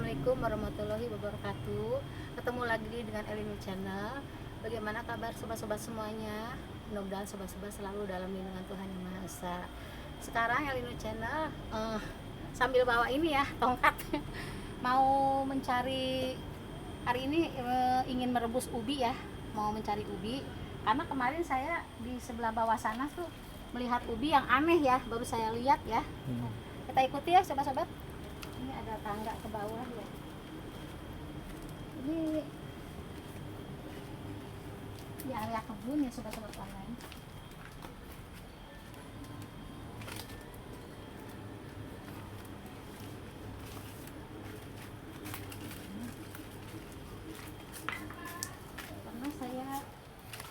Assalamualaikum warahmatullahi wabarakatuh. Ketemu lagi dengan Elinu Channel. Bagaimana kabar sobat-sobat semuanya? Mudah-mudahan sobat-sobat selalu dalam lindungan Tuhan Yang Maha Esa. Sekarang Elinu Channel sambil bawa ini ya, tongkat. Mau mencari, hari ini ingin merebus ubi ya. Mau mencari ubi. Karena kemarin saya di sebelah bawah sana tuh melihat ubi yang aneh ya, baru saya lihat ya. Kita ikuti ya sobat-sobat. Ini ada tangga ke bawah ya. Ini di area kebun ya sobat-sobat online. Karena saya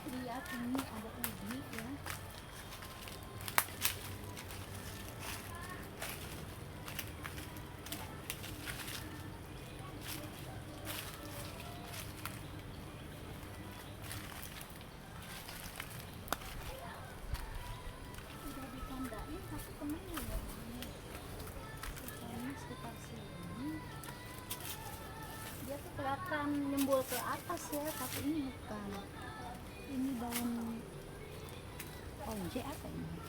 lihat ini ada ubi ya. Dia tuh kelihatan nyembul ke atas ya, tapi ini bukan. Ini daun onje apa ini?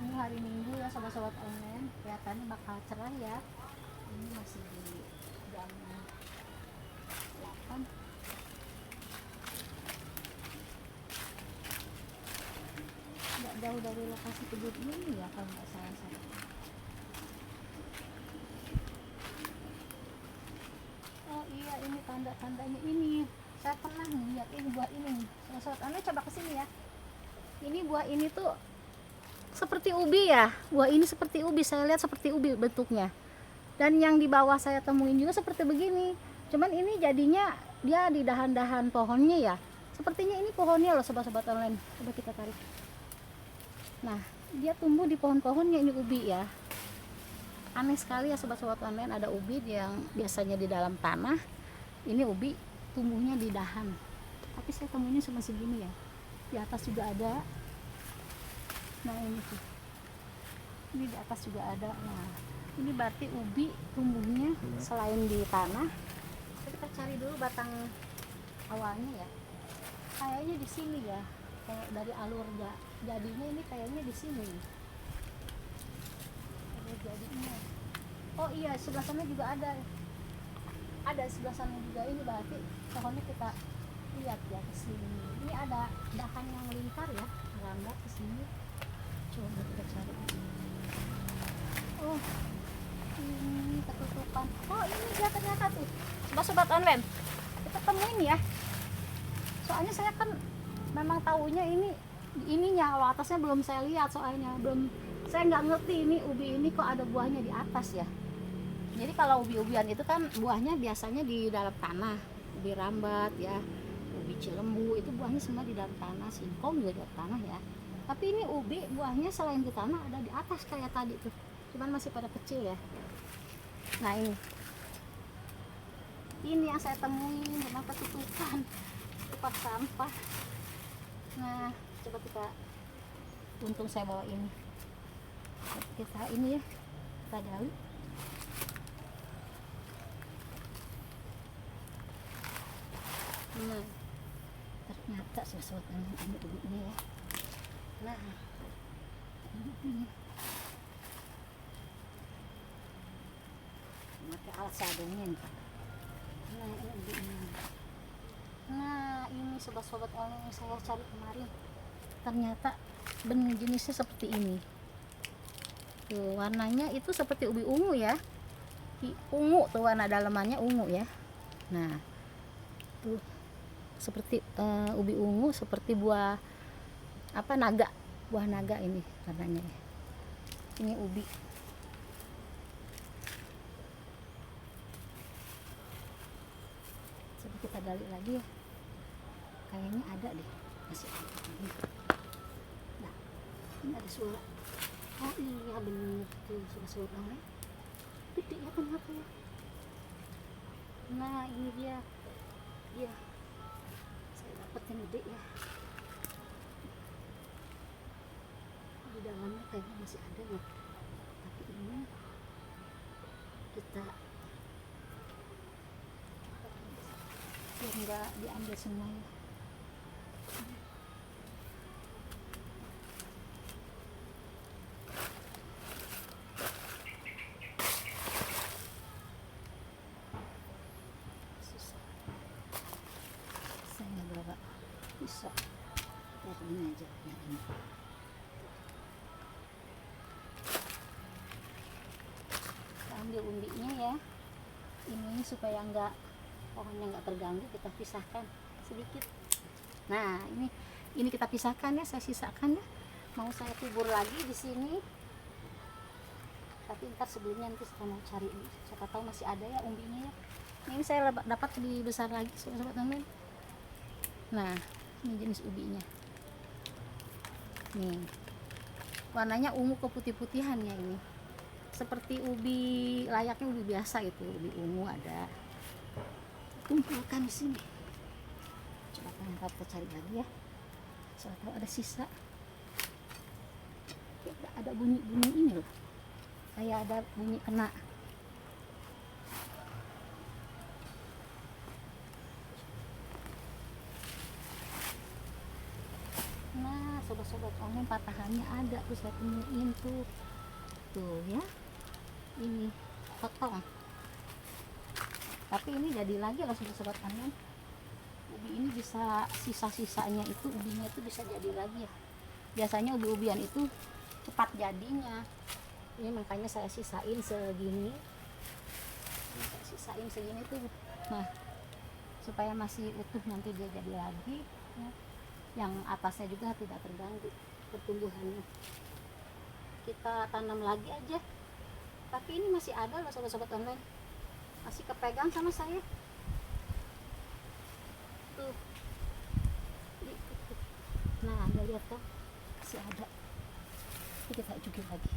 Ini hari Minggu ya sobat-sobat online, kelihatannya bakal cerah ya. Ini masih di jam 8. Nggak jauh dari lokasi kebun ini ya kalau nggak salah saya. Oh iya, ini tanda-tandanya ini. Saya pernah lihat ini buah ini. Sobat-sobat online coba kesini ya. Ini buah ini tuh seperti ubi ya. Buah ini seperti ubi, saya lihat seperti ubi bentuknya. Dan yang di bawah saya temuin juga seperti begini. Cuman ini jadinya dia di dahan-dahan pohonnya ya. Sepertinya ini pohonnya loh sobat-sobat online. Coba kita tarik. Nah, dia tumbuh di pohon-pohonnya ini ubi ya. Aneh sekali ya sobat-sobat online, ada ubi yang biasanya di dalam tanah. Ini ubi tumbuhnya di dahan. Tapi saya temuinnya cuma segini ya. Di atas juga ada. Nah, ini tuh. Ini di atas juga ada. Nah, ini berarti ubi tumbuhnya selain di tanah. Kita cari dulu batang awalnya ya. Kayaknya di sini ya. Kayak dari alur jadinya ini kayaknya di sini. Ada jadinya. Oh iya, sebelah sana juga ada. Ada sebelah sana juga, ini berarti pohonnya kita lihat ya ke sini. Ini ada dahan yang melingkar ya, merambat ke sini. Coba kita cari. Oh, ini ketutupan. Oh, ini dia ternyata tuh. Sobat-sobat online. Kita temuin ya. Soalnya saya kan memang tahunya ininya, kalau atasnya belum saya lihat, soalnya saya nggak ngerti ini ubi ini kok ada buahnya di atas ya. Jadi kalau ubi-ubian itu kan buahnya biasanya di dalam tanah, ubi rambat ya, ubi cilembu itu buahnya semua di dalam tanah, singkong juga di dalam tanah ya. Tapi ini ubi buahnya selain di tanah ada di atas kayak tadi tuh, cuman masih pada kecil ya. Nah, ini yang saya temuin memang ketutupan tempat sampah. Nah, coba kita, untung saya bawa ini. Kita ini ya, kita gali. Nah, ternyata sesuatu yang ini ubinya ya. Nah, ini pakai alat seadanya nih. Nah, ini ubinya. Nah, ini sobat-sobat online yang saya cari kemarin. Ternyata benih jenisnya seperti ini. Tuh, warnanya itu seperti ubi ungu ya. Ungu tuh, warna dalamannya ungu ya. Nah, tuh seperti ubi ungu, seperti buah apa, naga, buah naga ini warnanya ya. Ini ubi. Coba kita gali lagi ya. Kayaknya ada deh, masih ada. Nah, ini ada suara. Oh iya bener tuh, suara gede ya, kenapa ya? Nah, ini dia. Iya, saya dapat yang gede ya. Di dalamnya kayaknya masih ada ya. kita biar nggak diambil semuanya. Susah saya nggak bawa pisau, ya begini aja yang ini. Kita ambil umbinya ya, ini supaya nggak pohonnya nggak terganggu, kita pisahkan sedikit. Nah ini kita pisahkan ya, saya sisakan ya. Mau saya kubur lagi di sini, tapi ntar sebelumnya nanti saya mau cari, siapa tahu masih ada ya umbinya ya. Ini saya dapat lebih besar lagi sobat teman. Nah ini jenis ubinya nih, warnanya ungu keputih-putihan ya, ini seperti ubi layaknya ubi biasa gitu, ubi ungu ada. Kumpulkan di sini. Coba kita cari lagi ya. Siapa tahu ada sisa. Ada bunyi-bunyi ini loh. Kayak ada bunyi kena. Nah, sobat-sobat online patahannya ada tuh, saya temuin tuh. Tuh ya. Ini potong. Tapi ini jadi lagi loh sobat-sobat online. Ubi ini bisa sisa-sisanya itu, ubinya itu bisa jadi lagi ya. Biasanya ubi-ubian itu cepat jadinya. Ini makanya saya sisain segini. Saya sisain segini tuh. Nah, supaya masih utuh nanti dia jadi lagi. Ya. Yang atasnya juga tidak terganggu pertumbuhannya. Kita tanam lagi aja. Tapi ini masih ada loh sobat-sobat online. Masih kepegang sama saya tuh. Nah anda lihat kan, masih ada. Ini kita jugit lagi.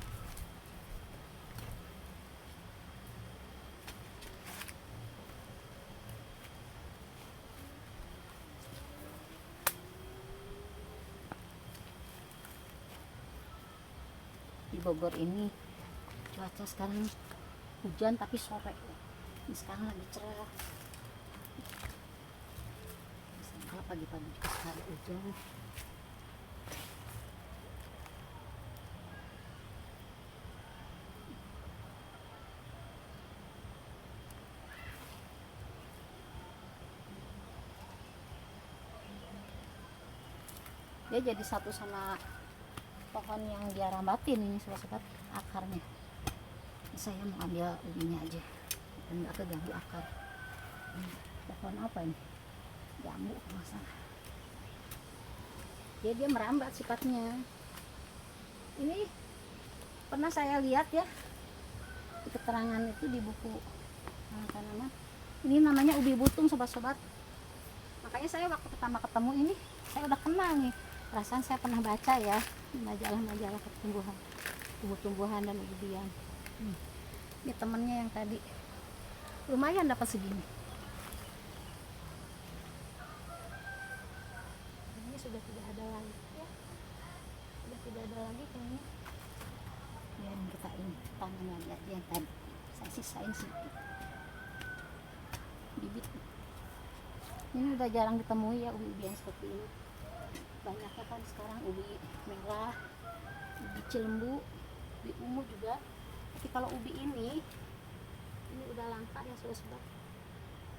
Di Bogor ini cuaca sekarang hujan tapi sore. Ini sekarang lagi cerah. Kalau pagi-pagi juga sekali hujan. Dia jadi satu sama pohon yang dia rambatin ini sobat-sobat, akarnya. Saya mau ambil ubinya aja dan nggak keganggu akar. Pohon apa ini? Jambu masalah. Dia merambat sifatnya. Ini pernah saya lihat ya di keterangan itu di buku tanaman. Ini namanya ubi butung sobat-sobat. Makanya saya waktu pertama ketemu ini saya udah kenal nih. Perasaan saya pernah baca ya majalah-majalah pertumbuhan, tumbuh-tumbuhan dan ubian. Ini temennya yang tadi lumayan dapat segini. Ini sudah tidak ada lagi ya, sudah tidak ada lagi kayaknya. Biar kita ini tanam lagi yang tadi saya sisain sedikit bibit. Ini udah jarang ditemui ya ubi-ubian seperti ini. Banyaknya kan sekarang ubi merah, ubi cilembu, ubi ungu juga. Tapi kalau ubi ini udah langka ya sobat-sobat.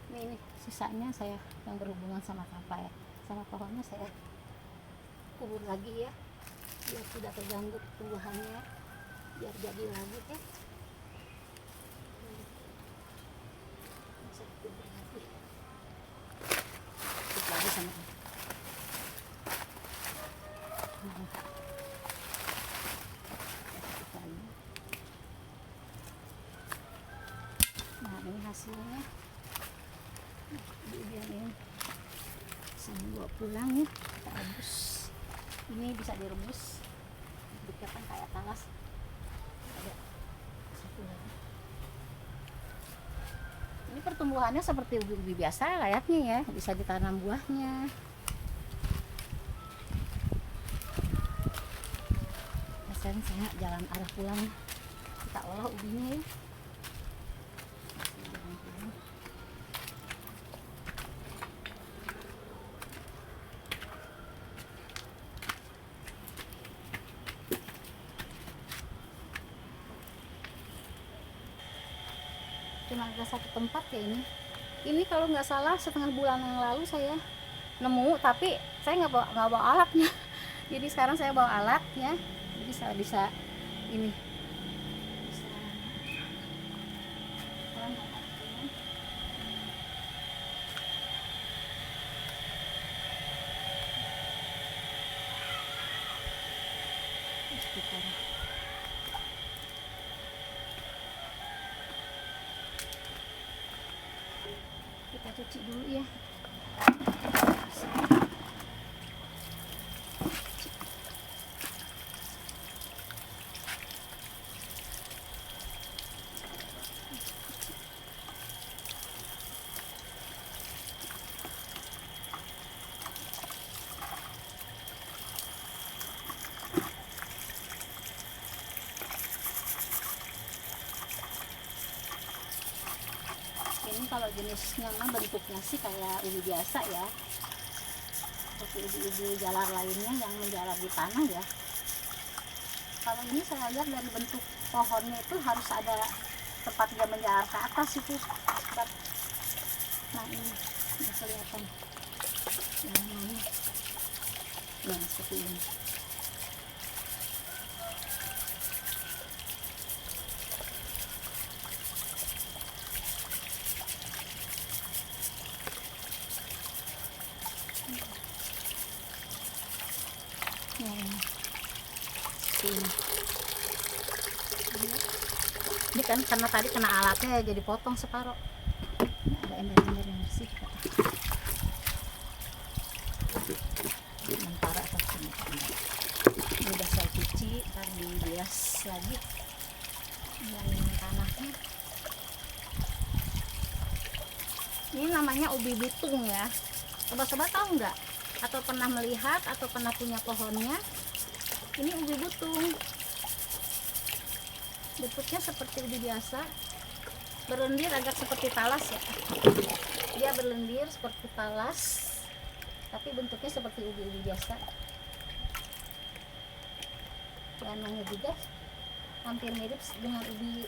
Ini sisanya saya yang berhubungan sama apa ya, sama pohonnya saya kubur lagi ya, biar tidak terganggu pertumbuhannya, biar jadi lagi ya. Saya kubur lagi. Kubur lagi sama ini. Nah ini hasilnya. Ubian ini saya bawa pulang nih, kita rebus. Ini bisa direbus, kan kayak talas. Ada satu lagi. Ini pertumbuhannya seperti ubi-ubi biasa layaknya ya, bisa ditanam buahnya. Saya jalan arah pulang, kita olah ubinya ya. cuma ada satu tempat ya ini kalau nggak salah setengah bulan yang lalu saya nemu, tapi saya nggak bawa alatnya. Jadi sekarang saya bawa alatnya, jadi saya bisa ini bisa kita cuci dulu ya. Ini kalau jenisnya mah bentuknya sih kayak ubi biasa ya, seperti ubi-ubi jalar lainnya yang menjalar di tanah ya. Kalau ini saya lihat dari bentuk pohonnya itu harus ada tempat dia menjalar ke atas itu. Nah ini udah kelihatan yang ini, nah seperti ini. Ini kan karena tadi kena alatnya jadi potong separuh. Ini ada ember-ember yang bersih. Sementara ini udah saya cuci, ntar dibilas lagi dengan tanahnya. Ini namanya ubi bitung ya. Sobat-sobat tahu nggak? Atau pernah melihat atau pernah punya pohonnya? Ini ubi butung. Bentuknya seperti ubi biasa, berlendir agak seperti talas ya. Dia berlendir seperti talas, tapi bentuknya seperti ubi biasa. Warnanya juga hampir mirip dengan ubi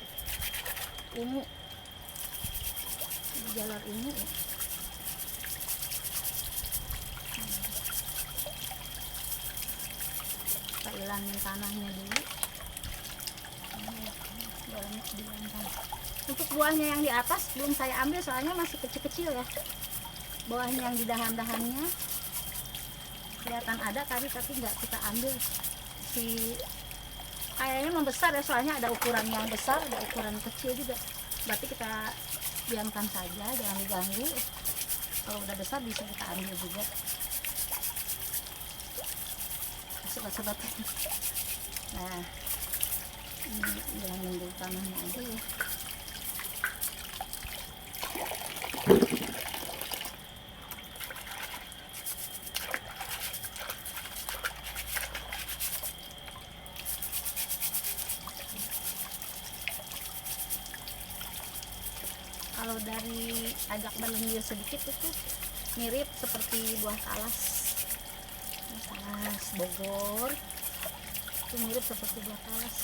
ungu, ubi jalar ungu ya. Kita ilangin tanahnya dulu. Untuk buahnya yang di atas belum saya ambil soalnya masih kecil-kecil ya. Buahnya yang di dahan-dahannya kelihatan ada tadi, tapi nggak kita ambil. Kayaknya membesar ya, soalnya ada ukuran yang besar, ada ukuran kecil juga. Berarti kita diamkan saja, jangan diganggu. Kalau udah besar bisa kita ambil juga. Sobat-sobat. Nah, ini jangan nunggu tanahnya aja ya. Kalau dari agak berlendir sedikit itu mirip seperti buah talas. Talas Bogor itu mirip seperti buah talas.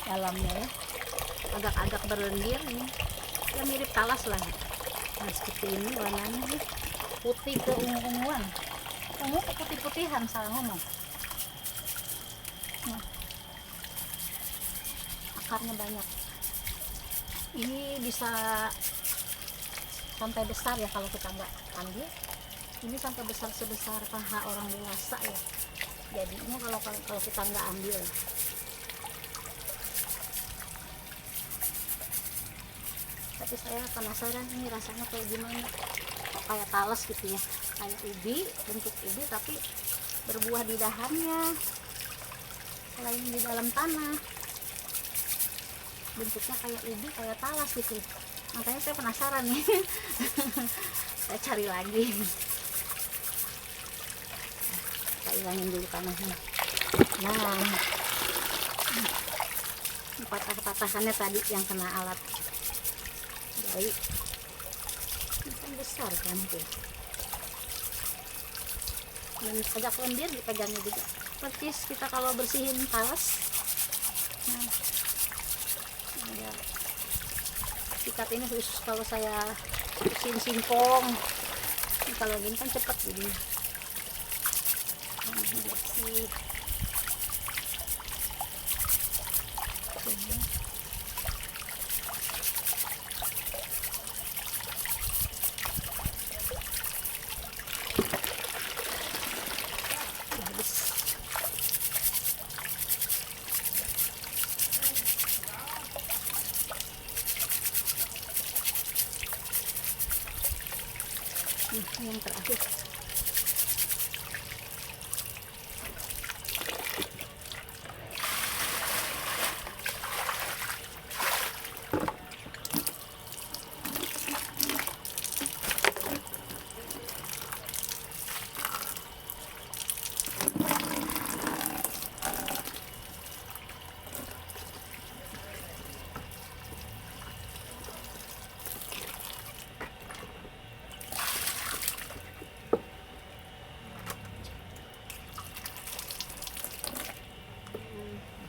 Dalamnya ya agak-agak berlendir ini ya, mirip talas lah. Nah seperti ini warnanya ya. Putih ke ungu-unguan, ungu ke putih-putihan, salah ngomong. Nah, akarnya banyak, ini bisa sampai besar ya kalau kita nggak ambil. Ini sampai besar sebesar paha orang dewasa ya jadinya kalau kita nggak ambil. Tapi saya penasaran ini rasanya kayak gimana, kayak talas gitu ya, kayak ubi, bentuk ubi tapi berbuah di dahannya. selain di dalam tanah. Bentuknya kayak ubi, kayak talas gitu, makanya saya penasaran nih. Saya cari lagi. Kita ilangin dulu tanahnya. Nah, patah-patahannya tadi yang kena alat baik ini kan besar kan tuh, dan agak lendir dipegangnya juga persis kita kalau bersihin talas. Nah, ya, sikat ini khusus kalau saya bersihin singkong. Ini kalau gini kan cepet jadi. Nah, ini bersih. Ini yang terakhir.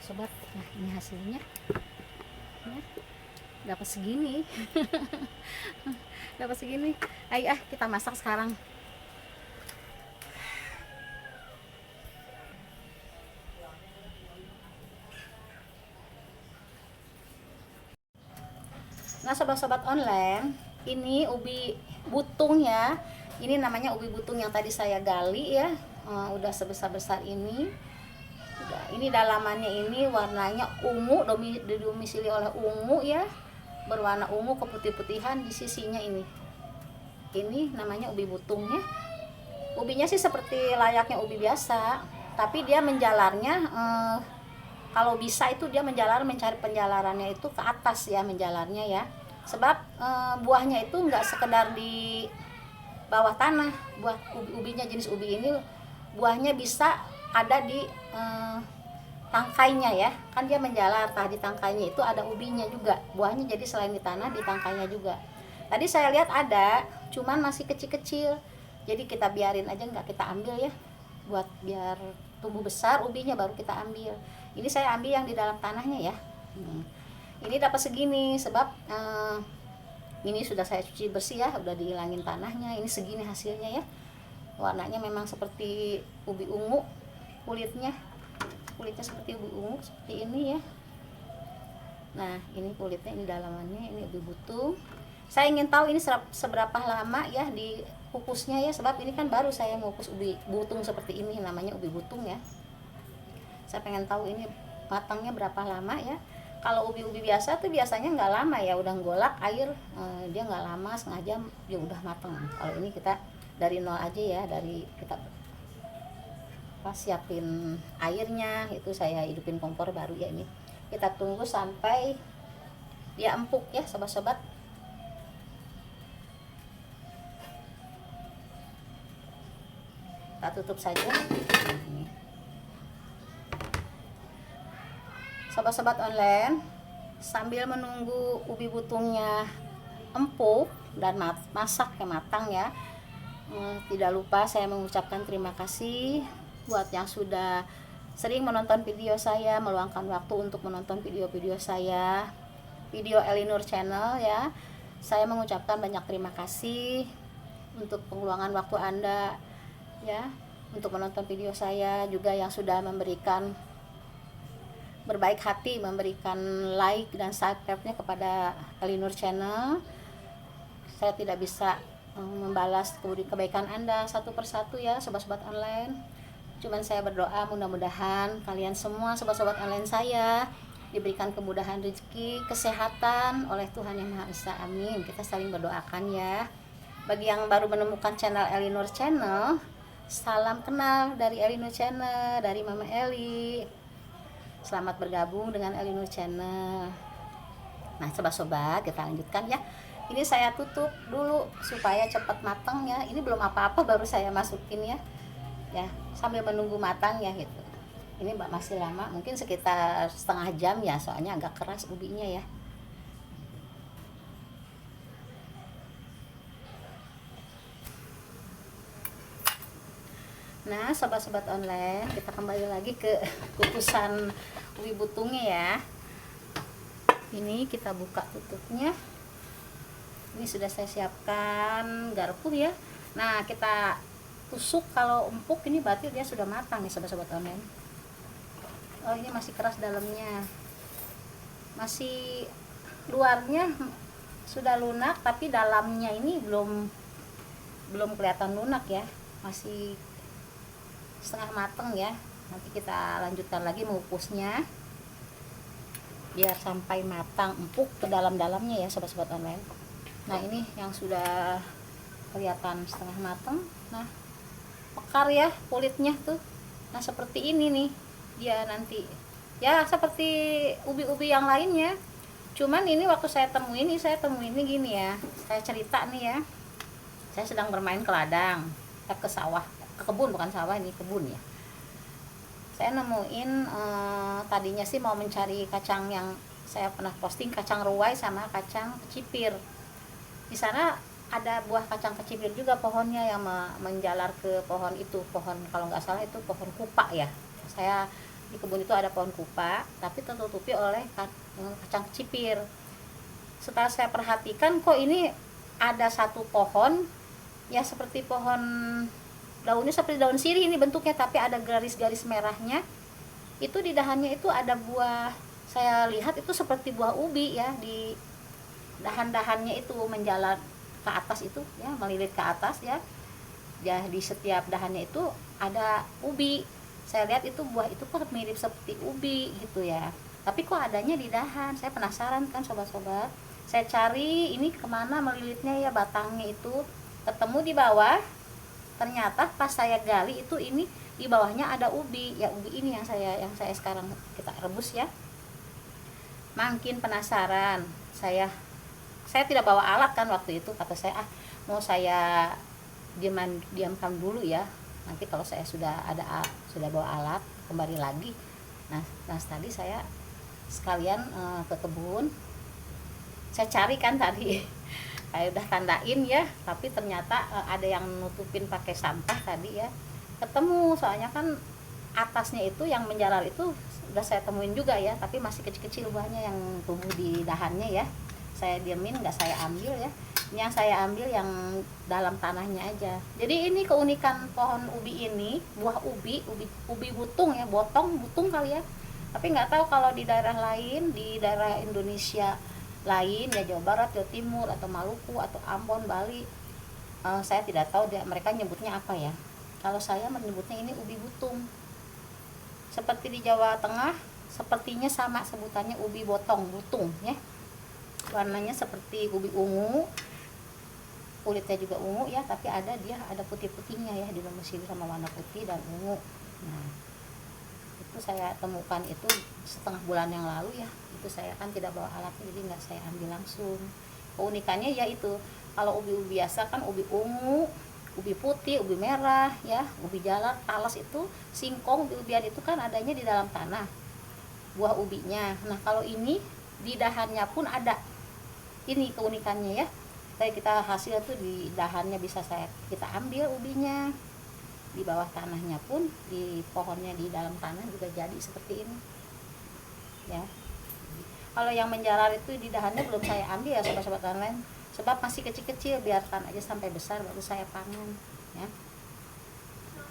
Sobat, nah ini hasilnya ya, dapat segini. Dapat segini. Ayo kita masak sekarang. Nah sobat-sobat online, ini ubi butung ya, ini namanya ubi butung yang tadi saya gali ya. Udah sebesar-besar ini. Ini dalamannya ini warnanya ungu, didomisili oleh ungu ya, berwarna ungu keputih-putihan di sisinya ini. Ini namanya ubi butung ya. Ubinya sih seperti layaknya ubi biasa, tapi dia menjalarnya kalau bisa itu dia menjalar, mencari penjalarannya itu ke atas ya, menjalarnya ya. Sebab buahnya itu nggak sekedar di bawah tanah. Buah ubinya, jenis ubi ini buahnya bisa ada di tangkainya ya, kan dia menjalar. Di tangkainya itu ada ubinya juga, buahnya. Jadi selain di tanah, di tangkainya juga. Tadi saya lihat ada, cuman masih kecil-kecil, jadi kita biarin aja, nggak kita ambil ya, buat biar tumbuh besar ubinya baru kita ambil. Ini saya ambil yang di dalam tanahnya ya. Ini dapat segini sebab ini sudah saya cuci bersih ya, udah dihilangin tanahnya. Ini segini hasilnya ya, warnanya memang seperti ubi ungu, kulitnya seperti ubi ungu seperti ini ya. Nah ini kulitnya, ini dalamannya, ini ubi butung. Saya ingin tahu ini seberapa lama ya dikukusnya ya, sebab ini kan baru saya mengukus ubi butung seperti ini, namanya ubi butung ya. Saya pengen tahu ini matangnya berapa lama ya. Kalau ubi-ubi biasa tuh biasanya nggak lama ya, udah golak air dia nggak lama, setengah jam dia udah matang. Kalau ini kita dari nol aja ya, dari kita pas siapin airnya itu, saya hidupin kompor baru ya. Ini kita tunggu sampai dia empuk ya sobat-sobat. Kita tutup saja. Sobat-sobat online, sambil menunggu ubi butungnya empuk dan masak ke matang ya, tidak lupa saya mengucapkan terima kasih buat yang sudah sering menonton video saya, meluangkan waktu untuk menonton video-video saya, video Elinur Channel ya. Saya mengucapkan banyak terima kasih untuk pengeluangan waktu Anda ya, untuk menonton video saya, juga yang sudah memberikan berbaik hati, memberikan like dan subscribe-nya kepada Elinur Channel. Saya tidak bisa membalas kebaikan Anda satu persatu ya sobat-sobat online. Cuman saya berdoa mudah-mudahan kalian semua sobat-sobat online saya diberikan kemudahan rezeki, kesehatan oleh Tuhan Yang Maha Esa. Amin. Kita saling berdoakan ya. Bagi yang baru menemukan channel Elinur Channel, salam kenal dari Elinur Channel, dari Mama Eli. Selamat bergabung dengan Elinur Channel. Nah, sobat-sobat, kita lanjutkan ya. Ini saya tutup dulu supaya cepat matang ya. Ini belum apa-apa baru saya masukin ya. Ya, sambil menunggu matang ya gitu. Ini masih lama, mungkin sekitar setengah jam ya, soalnya agak keras ubinya ya. Nah, sobat-sobat online, kita kembali lagi ke kukusan ubi butungnya ya. Ini kita buka tutupnya. Ini sudah saya siapkan garpu ya. Nah, kita tusuk, kalau empuk ini berarti dia sudah matang nih sobat-sobat online. Oh, ini masih keras dalamnya. Masih luarnya sudah lunak, tapi dalamnya ini belum kelihatan lunak ya. Masih setengah mateng ya. Nanti kita lanjutkan lagi mengukusnya biar sampai matang empuk ke dalam-dalamnya ya sobat-sobat online. Nah, ini yang sudah kelihatan setengah mateng. Nah, mekar ya kulitnya tuh. Nah, seperti ini nih dia nanti ya, seperti ubi-ubi yang lainnya. Cuman ini waktu saya temuin ini gini ya. Saya cerita nih ya, saya sedang bermain ke ladang, ke sawah, ke kebun, bukan sawah, ini kebun ya. Saya nemuin tadinya sih mau mencari kacang yang saya pernah posting, kacang ruwai sama kacang kecipir. Di sana ada buah kacang kecipir juga pohonnya yang menjalar ke pohon itu, pohon kalau nggak salah itu pohon kupa ya. Saya di kebun itu ada pohon kupa, tapi tertutupi oleh kacang kecipir. Setelah saya perhatikan, kok ini ada satu pohon ya seperti pohon, daunnya seperti daun sirih ini bentuknya, tapi ada garis-garis merahnya. Itu di dahannya itu ada buah, saya lihat itu seperti buah ubi ya, di dahan-dahannya itu menjalar ke atas itu ya, melilit ke atas ya. Ya, di setiap dahannya itu ada ubi. Saya lihat itu buah itu kok mirip seperti ubi gitu ya, tapi kok adanya di dahan. Saya penasaran kan sobat-sobat, saya cari ini kemana melilitnya ya, batangnya itu ketemu di bawah. Ternyata pas saya gali itu ini di bawahnya ada ubi ya, ubi ini yang saya sekarang kita rebus ya. Makin penasaran saya tidak bawa alat kan waktu itu. Kata saya, mau saya diamkan dulu ya, nanti kalau saya sudah bawa alat kembali lagi. Nah tadi saya sekalian ke kebun, saya cari kan tadi saya udah tandain ya, tapi ternyata ada yang nutupin pakai sampah tadi ya. Ketemu, soalnya kan atasnya itu yang menjalar itu udah saya temuin juga ya, tapi masih kecil-kecil buahnya yang tumbuh di dahannya ya. Saya diamin, nggak saya ambil ya. Ini yang saya ambil yang dalam tanahnya aja. Jadi ini keunikan pohon ubi ini, buah ubi butung ya, butung kali ya. Tapi nggak tahu kalau di daerah lain, di daerah Indonesia lain ya, Jawa Barat, Jawa Timur, atau Maluku, atau Ambon, Bali, saya tidak tahu mereka nyebutnya apa ya. Kalau saya menyebutnya ini ubi butung. Seperti di Jawa Tengah, sepertinya sama sebutannya ubi butung ya. Warnanya seperti ubi ungu, kulitnya juga ungu ya, tapi ada putih-putihnya ya, di dalam sini sama warna putih dan ungu. Nah, itu saya temukan itu setengah bulan yang lalu ya. Itu saya kan tidak bawa alatnya, jadi nggak saya ambil langsung. Keunikannya ya itu, kalau ubi biasa kan ubi ungu, ubi putih, ubi merah ya, ubi jalar, talas itu, singkong, ubi-ubian itu kan adanya di dalam tanah buah ubinya. Nah kalau ini di dahannya pun ada. Ini keunikannya ya. Kita hasil tuh di dahannya bisa kita ambil ubinya. Di bawah tanahnya pun, di pohonnya di dalam tanah juga jadi seperti ini ya. Kalau yang menjalar itu di dahannya belum saya ambil ya sobat-sobat online, sebab masih kecil-kecil, biarkan aja sampai besar baru saya panen ya.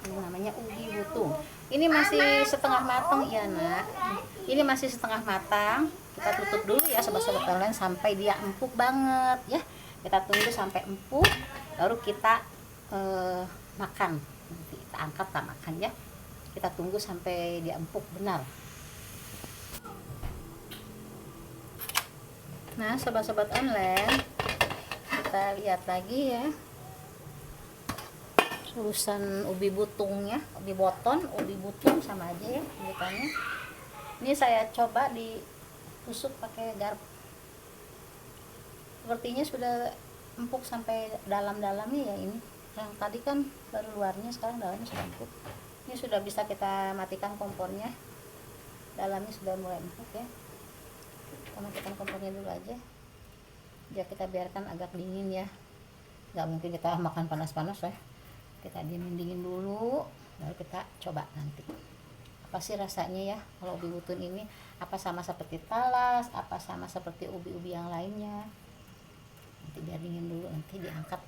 Ini namanya ubi butung. Ini masih setengah matang ya nak, ini masih setengah matang. Kita tutup dulu ya sobat-sobat online sampai dia empuk banget ya. Kita tunggu sampai empuk, baru kita makan. Nanti kita angkat, kita makan ya. Kita tunggu sampai dia empuk benar. Nah sobat-sobat online, kita lihat lagi ya urusan ubi butungnya, ubi boton, ubi butung sama aja ya sebutannya. Ini saya coba ditusuk pakai garpu. Sepertinya sudah empuk sampai dalam-dalamnya ya ini. Yang tadi kan baru luarnya, sekarang dalamnya sudah empuk. Ini sudah bisa kita matikan kompornya. Dalamnya sudah mulai empuk ya. Kita matikan kompornya dulu aja. Ya kita biarkan agak dingin ya. Nggak mungkin kita makan panas-panas ya. Kita dingin dulu, baru kita coba nanti. Apa sih rasanya ya kalau ubi utun ini? Apa sama seperti talas? Apa sama seperti ubi-ubi yang lainnya? Nanti biar dingin dulu, nanti diangkat.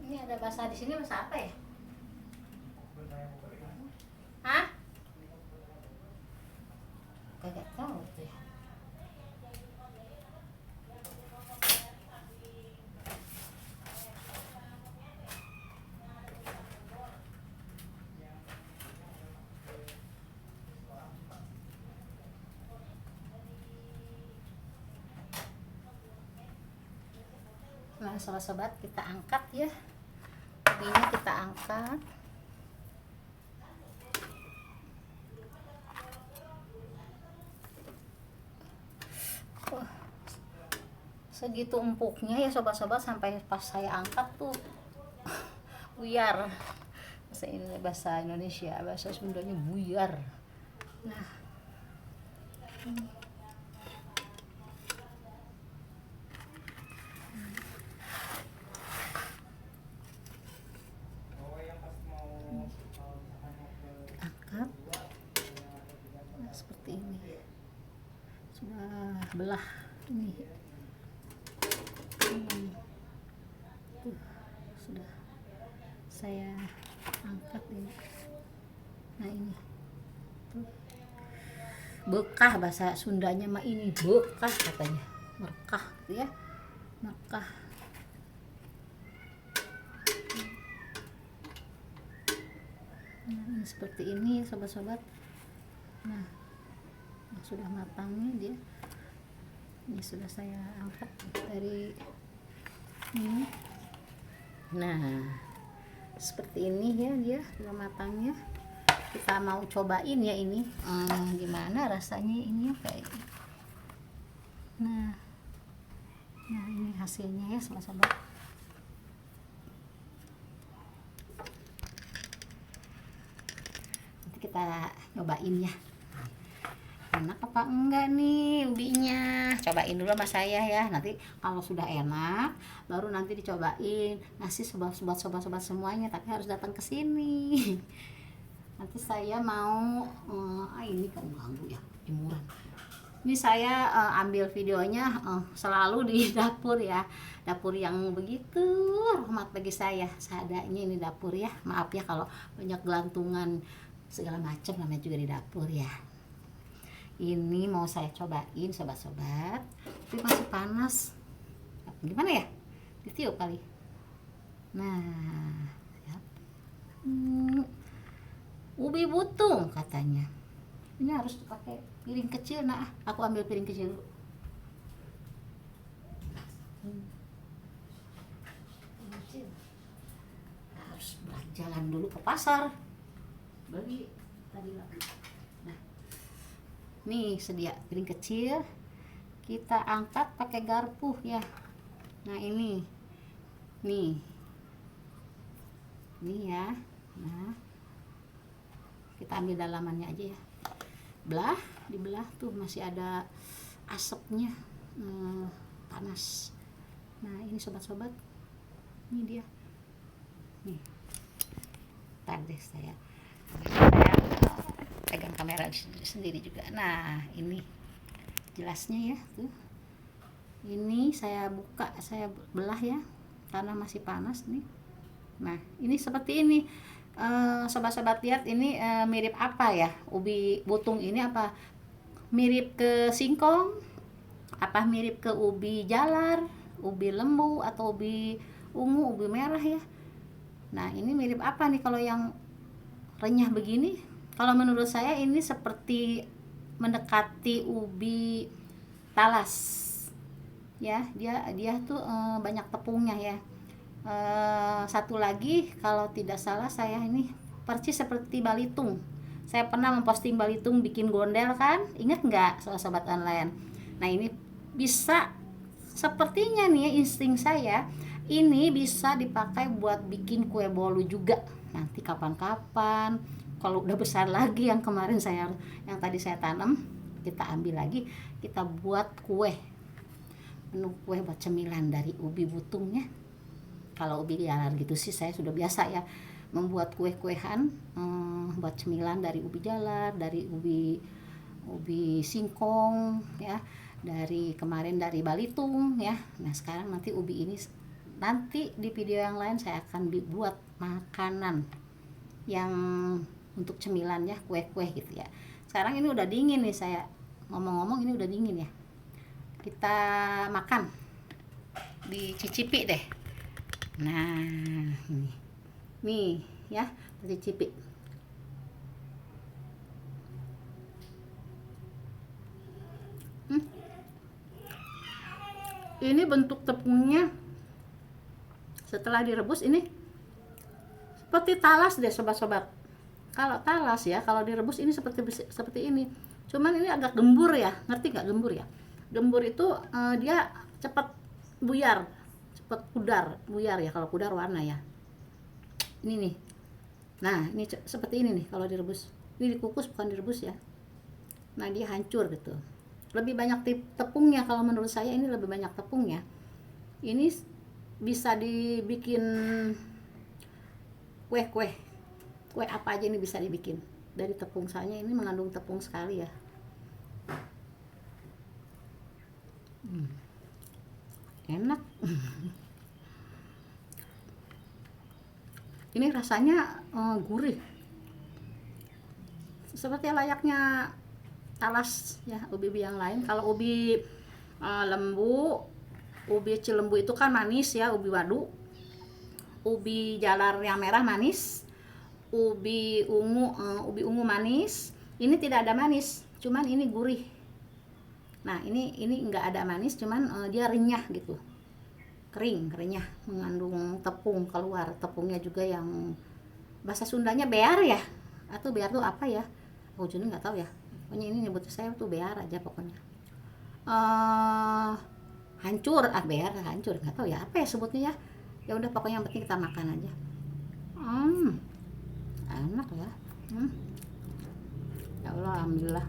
Ini ada bahasa di sini, bahasa apa ya? Hah? Kagak tahu tuh ya. Nah, sobat-sobat, kita angkat ya. Ubinya kita angkat. Segitu empuknya ya sobat-sobat, sampai pas saya angkat tuh buyar. Bahasa Indonesia, bahasa Sundanya buyar. Nah, angkat. Nah, seperti ini. Sudah belah ini. Tuh, sudah saya angkat ini. Nah, ini tuh bekah, bahasa Sundanya mah ini bekah katanya, merkah gitu ya, merkah. Nah, ini seperti ini sobat-sobat. Nah, sudah matangnya dia. Ini sudah saya angkat dari ini. Nah, seperti ini ya dia sudah matangnya. Kita mau cobain ya ini. Gimana rasanya ini ya kayak. Nah, ini hasilnya ya sobat-sobat. Nanti kita nyobain ya. Enak apa enggak nih ubinya, cobain dulu sama saya ya. Nanti kalau sudah enak baru nanti dicobain. Nasi sobat-sobat semuanya, tapi harus datang ke sini. Nanti saya mau ini kan ganggu ya jemuran. Ini saya ambil videonya selalu di dapur ya, dapur yang begitu rahmat bagi saya, seadanya ini dapur ya. Maaf ya kalau banyak gelantungan segala macam, namanya juga di dapur ya. Ini mau saya cobain sobat-sobat, tapi masih panas. Gimana ya? Ditiup kali. Nah, ya. Ubi butung katanya. Ini harus pakai piring kecil. Nah, aku ambil piring kecil dulu. Harus jalan dulu ke pasar beli tadi lagi. Nah, nih sedia piring kecil, kita angkat pakai garpu ya. Nah ini ya. Nah, kita ambil dalamannya aja ya, dibelah tuh masih ada asapnya, panas. Nah ini sobat-sobat, ini dia nih. Ntar deh saya pegang kamera sendiri juga. Nah ini jelasnya ya tuh, ini saya buka, saya belah ya karena masih panas nih. Nah ini seperti ini. Sobat-sobat lihat ini mirip apa ya, ubi butung ini apa mirip ke singkong, apa mirip ke ubi jalar, ubi lembu, atau ubi ungu, ubi merah ya. Nah ini mirip apa nih kalau yang renyah begini? Kalau menurut saya ini seperti mendekati ubi talas ya. Dia tuh banyak tepungnya ya. Satu lagi kalau tidak salah saya ini persis seperti balitung. Saya pernah memposting balitung bikin gondel kan, ingat nggak sobat online? Nah ini bisa sepertinya nih ya, insting saya ini bisa dipakai buat bikin kue bolu juga nanti kapan-kapan. Kalau udah besar lagi yang kemarin yang tadi saya tanam, kita ambil lagi, kita buat menu kue buat cemilan dari ubi butungnya. Kalau ubi jalar gitu sih saya sudah biasa ya membuat kue-kuehan buat cemilan dari ubi jalar, dari ubi singkong ya, dari kemarin dari balitung ya. Nah sekarang nanti ubi ini, nanti di video yang lain saya akan buat makanan yang untuk cemilan ya, kue-kue gitu ya. Sekarang ini udah dingin nih, saya ngomong-ngomong ini udah dingin ya, kita makan, dicicipi deh. Nah nih ya, cicipi. Ini bentuk tepungnya setelah direbus ini seperti talas deh sobat-sobat. Kalau talas ya, kalau direbus ini seperti ini. Cuman ini agak gembur ya, ngerti nggak gembur ya? Gembur itu dia cepat buyar, cepat buyar ya. Kalau pudar warna ya. Ini nih. Nah ini seperti ini nih kalau direbus. Ini dikukus bukan direbus ya. Nah dia hancur gitu. Lebih banyak tepungnya, kalau menurut saya ini lebih banyak tepungnya. Ini bisa dibikin kue apa aja ini bisa dibikin dari tepung, soalnya ini mengandung tepung sekali ya. Enak. Ini rasanya gurih, seperti layaknya talas ya, ubi yang lain. Kalau ubi lembu, ubi cilembu itu kan manis ya, ubi wadu. Ubi jalar yang merah manis, ubi ungu manis. Ini tidak ada manis, cuman ini gurih. Nah ini enggak ada manis, cuman dia renyah gitu, renyah, mengandung tepung keluar. Tepungnya juga yang bahasa Sundanya bear ya, atau bear tuh apa ya, ujungnya nggak tahu ya. Pokoknya ini nyebut saya tuh bear aja pokoknya. Hancur, bear hancur, nggak tahu ya apa ya sebutnya ya. Ya udah pokoknya yang penting kita makan aja. Enak ya. Ya Allah, alhamdulillah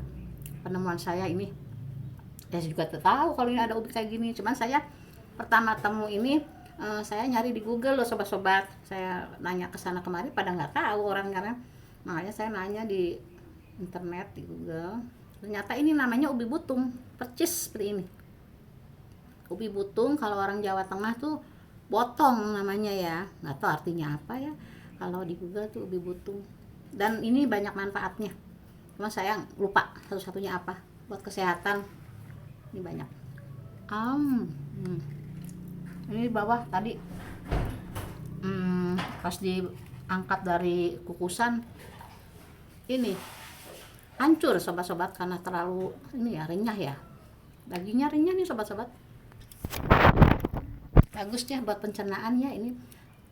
penemuan saya ini. Ya saya juga tahu kalau ini ada ubi kayak gini, cuman saya pertama temu ini saya nyari di Google loh sobat-sobat. Saya nanya ke sana kemari pada nggak tahu orang, karena Makanya saya nanya di internet, di Google, ternyata ini namanya ubi butung, percis seperti ini. Ubi butung kalau orang Jawa Tengah tuh botong namanya ya, nggak tahu artinya apa ya. Kalau di Google tuh ubi butung. Dan ini banyak manfaatnya. Cuma saya lupa satu-satunya apa buat kesehatan. Ini banyak. Ini di bawah tadi pas diangkat dari kukusan ini hancur sobat-sobat karena terlalu ini ya, renyah ya, dagingnya renyah nih sobat-sobat. Bagusnya buat pencernaan ya, ini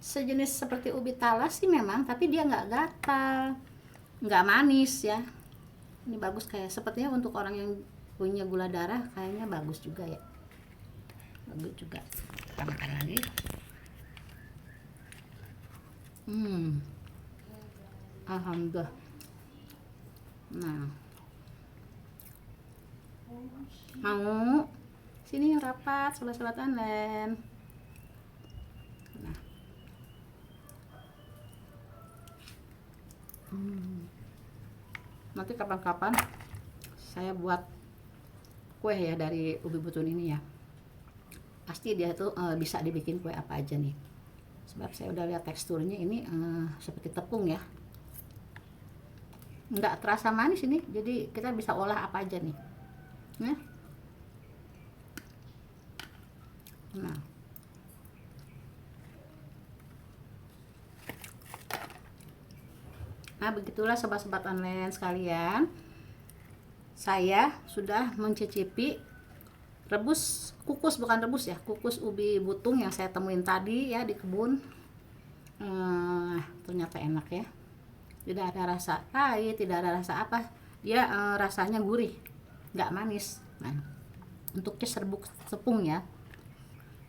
sejenis seperti ubi talas sih memang, tapi dia nggak gatal, nggak manis ya. Ini bagus, kayak sepertinya untuk orang yang punya gula darah kayaknya bagus juga ya, bagus juga. Kita makan lagi. Alhamdulillah. Nah, mau sini yang rapat sobat-sobat online. Nah, nanti kapan-kapan saya buat kue ya dari ubi butung ini ya. Pasti dia tuh bisa dibikin kue apa aja nih. Sebab saya udah lihat teksturnya ini seperti tepung ya. Nggak terasa manis ini, jadi kita bisa olah apa aja nih. Nah, begitulah sobat-sobat online sekalian. Saya sudah mencicipi kukus ubi butung yang saya temuin tadi ya di kebun. Ternyata enak ya. Tidak ada rasa pahit, tidak ada rasa apa. Dia rasanya gurih, nggak manis. Nah, untuknya serbuk tepung ya.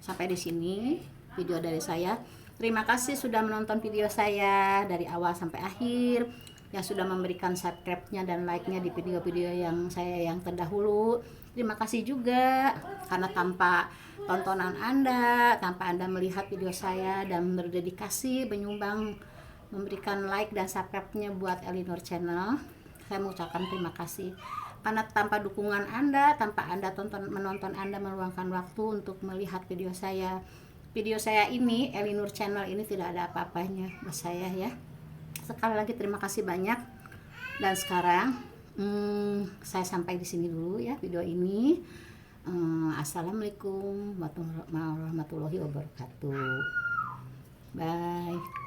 Sampai di sini video dari saya. Terima kasih sudah menonton video saya dari awal sampai akhir, yang sudah memberikan subscribe-nya dan like-nya di video-video yang saya yang terdahulu. Terima kasih juga karena tanpa tontonan Anda, tanpa Anda melihat video saya dan berdedikasi menyumbang, memberikan like dan subscribe-nya buat Elinor Channel, saya mengucapkan terima kasih. Karena tanpa dukungan Anda, tanpa Anda menonton Anda meluangkan waktu untuk melihat video saya ini, Elinor Channel ini tidak ada apa-apanya buat saya ya. Sekali lagi terima kasih banyak. Dan sekarang saya sampai di sini dulu ya video ini. Assalamualaikum warahmatullahi wabarakatuh. Bye.